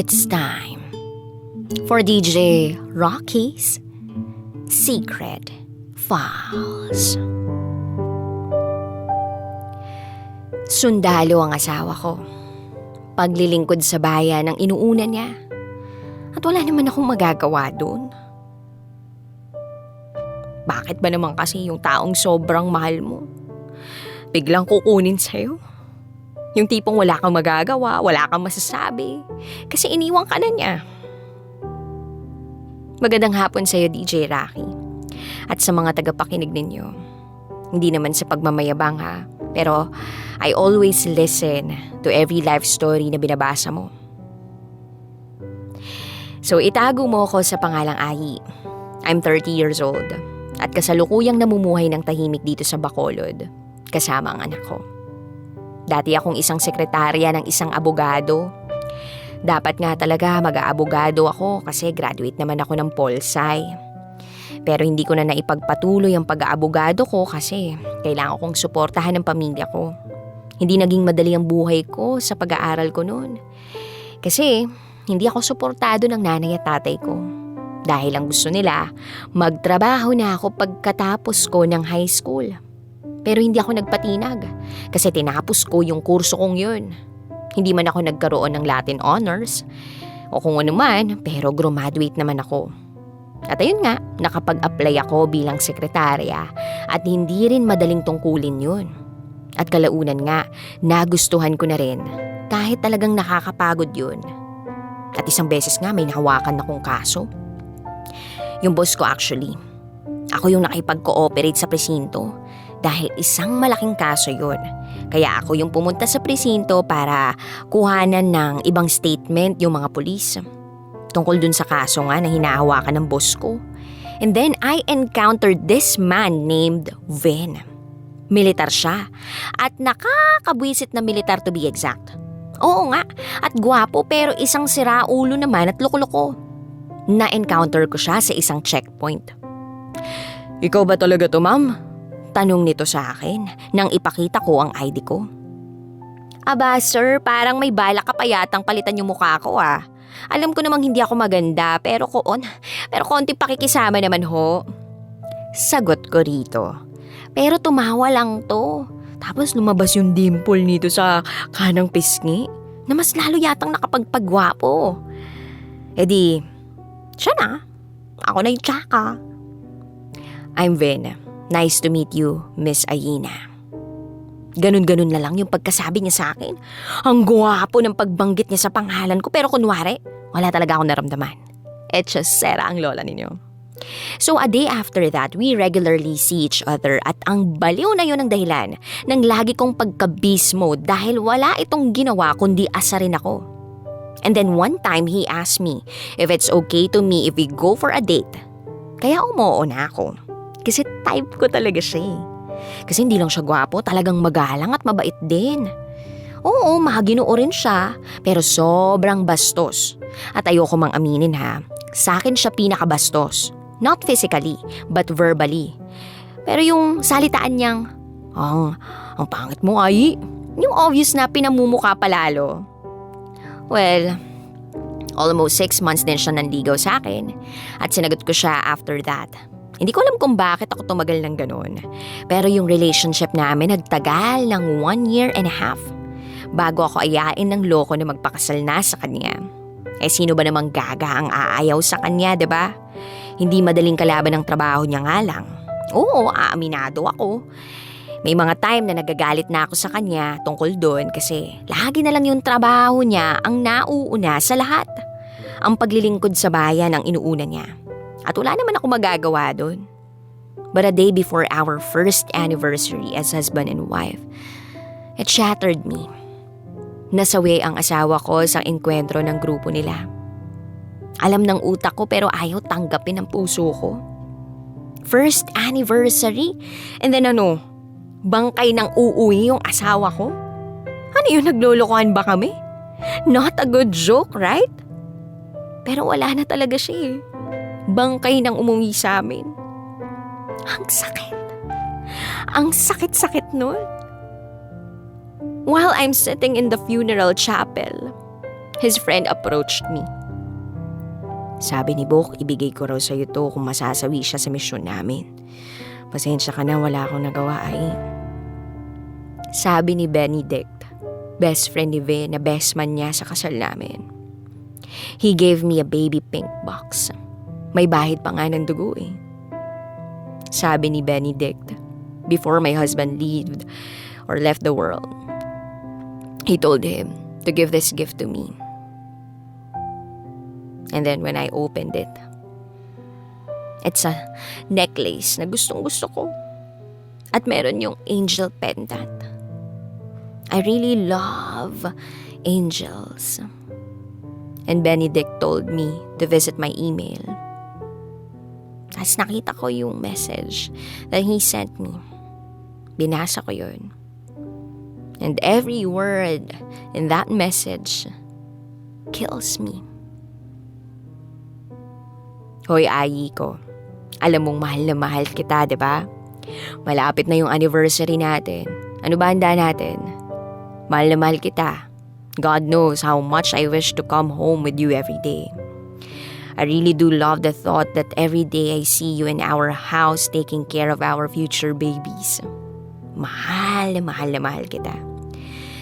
It's time for DJ Rocky's Secret Files. Sundalo ang asawa ko. Paglilingkod sa bayan ang inuuna niya. At wala naman akong magagawa doon. Bakit ba naman kasi yung taong sobrang mahal mo biglang kukunin sa'yo? Yung tipong wala kang magagawa, wala kang masasabi kasi iniwan ka na niya. Magandang hapon sa'yo, DJ Rocky. At sa mga tagapakinig ninyo. Hindi naman sa pagmamayabang ha, pero I always listen to every life story na binabasa mo. So itago mo ako sa pangalang Ayi. I'm 30 years old at kasalukuyang namumuhay ng tahimik dito sa Bacolod kasama ang anak ko. Dati akong isang sekretarya ng isang abogado. Dapat nga talaga mag-aabogado ako kasi graduate naman ako ng Pol-Sci. Pero hindi ko na naipagpatuloy ang pag-aabogado ko kasi kailangan kong suportahan ng pamilya ko. Hindi naging madali ang buhay ko sa pag-aaral ko noon. Kasi hindi ako suportado ng nanay at tatay ko. Dahil ang gusto nila, magtrabaho na ako pagkatapos ko ng high school. Pero hindi ako nagpatinag kasi tinapos ko yung kurso kong yun. Hindi man ako nagkaroon ng Latin Honors o kung ano man, pero graduate naman ako. At ayun nga, nakapag-apply ako bilang sekretarya at hindi rin madaling tungkulin yun. At kalaunan nga, nagustuhan ko na rin kahit talagang nakakapagod yun. At isang beses nga may nahawakan akong kaso. Yung boss ko actually, ako yung nakipag-cooperate sa presinto dahil isang malaking kaso yun. Kaya ako yung pumunta sa presinto para kuhanan ng ibang statement yung mga pulis. Tungkol dun sa kaso nga na hinahawakan ng boss ko. And then I encountered this man named Ven. Militar siya at nakakabwisit na militar to be exact. Oo nga, at gwapo pero isang siraulo naman at loko-loko. Na-encounter ko siya sa isang checkpoint. Ikaw ba talaga to, ma'am? Tanong nito sa akin nang ipakita ko ang ID ko. Aba sir, parang may balak ka pa yatang palitan yung mukha ko ah. Alam ko namang hindi ako maganda pero konting pakikisama naman ho. Sagot ko rito. Pero tumawa lang to. Tapos lumabas yung dimple nito sa kanang pisngi na mas lalo yatang nakapagpagwapo. E di, siya na. Ako na yung tsaka. I'm Ven. Nice to meet you, Miss Ayina. Ganun-ganun na lang yung pagkasabi niya sa akin. Ang gwapo ng pagbanggit niya sa pangalan ko pero kunwari, wala talaga akong naramdaman. Etcha sera ang lola ninyo. So a day after that, we regularly see each other at ang baliw na yun ang dahilan ng lagi kong pagkabismo dahil wala itong ginawa kundi asarin ako. And then one time he asked me if it's okay to me if we go for a date. Kaya umuo na ako. Kasi type ko talaga siya eh. Kasi hindi lang siya gwapo, talagang magalang at mabait din. Oo, mahaginoo rin siya, pero sobrang bastos. At ayoko mang aminin ha, sa akin siya pinakabastos. Not physically, but verbally. Pero yung salitaan niyang, ang pangit mo ay, yung obvious na pinamumukha palalo. Well, almost 6 months din siya nanligaw sa akin at sinagot ko siya after that. Hindi ko alam kung bakit ako tumagal ng ganun. Pero yung relationship namin nagtagal ng 1 year and a half bago ako ayain ng loko na magpakasal na sa kanya. Eh sino ba namang gaga ang aayaw sa kanya, diba? Hindi madaling kalaban ng trabaho niya nga lang. Oo, aaminado ako. May mga time na nagagalit na ako sa kanya tungkol doon kasi lagi na lang yung trabaho niya ang nauuna sa lahat. Ang paglilingkod sa bayan ang inuuna niya. At wala naman ako magagawa doon. But a day before our first anniversary as husband and wife, it shattered me. Nasawi ang asawa ko sa enkwentro ng grupo nila. Alam ng utak ko pero ayaw tanggapin ng puso ko. First anniversary? And then bangkay ng uuwi yung asawa ko? Ano yun, naglolokohan ba kami? Not a good joke, right? Pero wala na talaga siya eh. Bangkay ng umuwi sa amin. Ang sakit. Ang sakit-sakit nun. While I'm sitting in the funeral chapel, his friend approached me. Sabi ni Bok, ibigay ko raw sa'yo to kung masasawi siya sa misyon namin. Pasensya ka na, wala akong nagawa ay. Sabi ni Benedict, best friend ni Vin na best man niya sa kasal namin. He gave me a baby pink box. May bahid pa nga ng dugo eh. Sabi ni Benedict, before my husband left the world, he told him to give this gift to me. And then when I opened it, it's a necklace na gustong gusto ko. At meron yung angel pendant. I really love angels. And Benedict told me to visit my email. Tapos nakita ko yung message that he sent me. Binasa ko yun. And every word in that message kills me. Hoy, Ayi ko. Alam mong mahal na mahal kita, di ba? Malapit na yung anniversary natin. Ano ba handa natin? Mahal na mahal kita. God knows how much I wish to come home with you every day. I really do love the thought that every day I see you in our house taking care of our future babies. Mahal na mahal kita.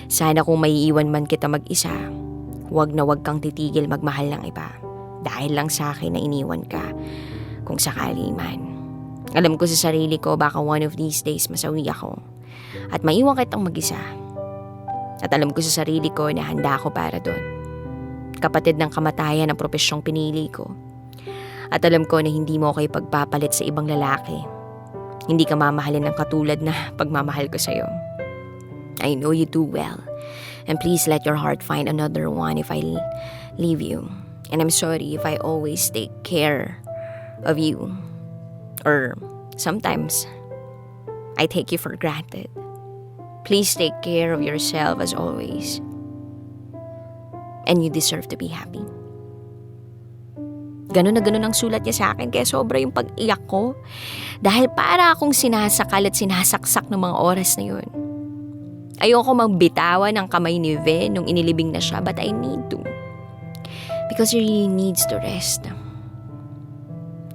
Sana kung maiiwan man kita mag-isa, wag na wag kang titigil magmahal ng iba. Dahil lang sa akin na iniwan ka, kung sakali man. Alam ko sa sarili ko baka one of these days masawi ako at maiwan kitang mag-isa. At alam ko sa sarili ko na handa ako para doon. Kapatid ng kamatayan ang propesyong pinili ko. At alam ko na hindi mo ako ipagpapalit sa ibang lalaki. Hindi ka mamahalin ng katulad na pagmamahal ko sa'yo. I know you do well. And please let your heart find another one if I leave you. And I'm sorry if I always take care of you. Or sometimes, I take you for granted. Please take care of yourself as always. And you deserve to be happy. Ganun na ganun ang sulat niya sa akin, kaya sobra yung pag-iyak ko. Dahil para akong sinasakal at sinasaksak ng mga oras na yun. Ayoko magbitawan ng kamay ni Vin nung inilibing na siya, but I need to. Because he really needs to rest.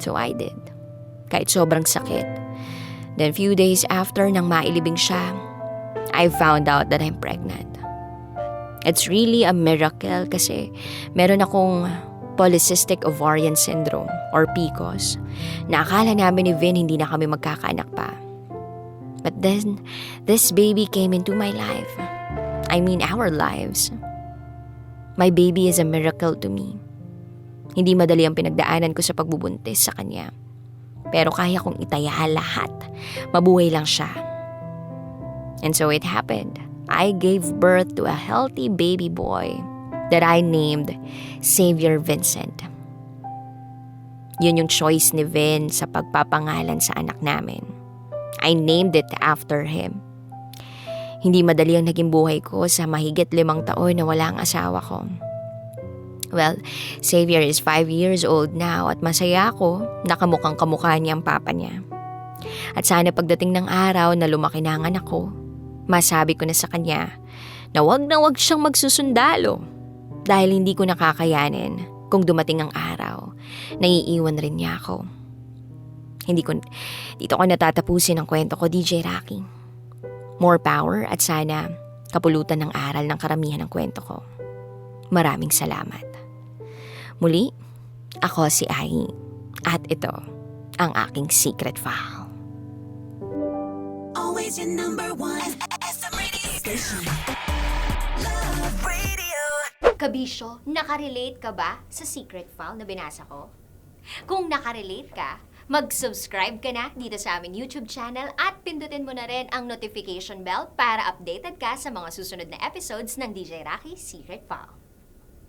So I did. Kahit sobrang sakit. Then few days after nang mailibing siya, I found out that I'm pregnant. It's really a miracle kasi meron akong polycystic ovarian syndrome or PCOS na akala namin ni Vin hindi na kami magkakaanak pa. But then, this baby came into my life. I mean, our lives. My baby is a miracle to me. Hindi madali ang pinagdaanan ko sa pagbubuntis sa kanya. Pero kaya kong itaya lahat. Mabuhay lang siya. And so it happened. I gave birth to a healthy baby boy that I named Xavier Vincent. Yun yung choice ni Vin sa pagpapangalan sa anak namin. I named it after him. Hindi madali ang naging buhay ko sa mahigit 5 taon na wala ang asawa ko. Well, Xavier is 5 years old now at masaya ako na kamukhang kamukha niya ang papa niya. At sana pagdating ng araw na lumaki na ang anak ko, masabi ko na sa kanya na wag siyang magsusundalo dahil hindi ko nakakayanin kung dumating ang araw na iiwan rin niya ako. Dito ko natatapusin ang kwento ko, DJ Rocky. More power at sana kapulutan ng aral ng karamihan ng kwento ko. Maraming salamat. Muli, ako si Ai at ito ang aking secret file. Always your number one SM radio station. Love Radio. Kabisyo, nakarelate ka ba sa secret file na binasa ko? Kung nakarelate ka, mag-subscribe ka na dito sa aming YouTube channel at pindutin mo na rin ang notification bell para updated ka sa mga susunod na episodes ng DJ Rocky Secret File.